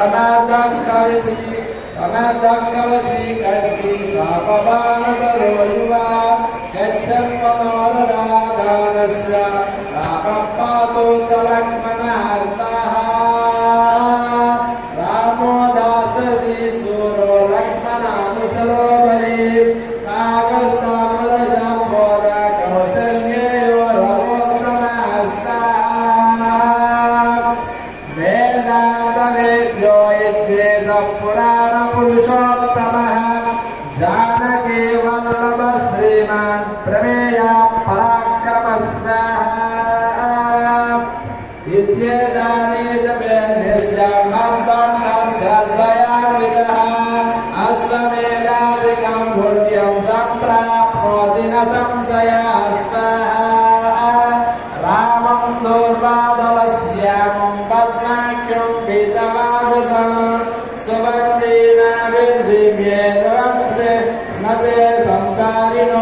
समर्थं कवची कट्टी शापवानतरो युवा यच्छन्मनोरदानस्य रामः पातु स लक्ष्मणः स्वाहा रामो दासति सूरो लक्ष्मणानुचरो बली नागस्ताम्रजम्बोध कौसल्येयो रघोत्तमः स्वाहा वेदान्तवेद्यो यद्वेदः पुराणपुरुषोत्तमः जानकी वल्लभ श्रीमान् प्रमेया पराक्रमः स्वाहा इत्येतानि जपे निर्जमर्दण्डस्य दयानिधः अश्वमेधादिकं पुण्यं सम्प्राप्नोति न संशयः स्वाहा रामं दूर्वादलश्यामं पद्माख्यं पीतवाससं स्तुवन्तीनाभिर्दिव्येन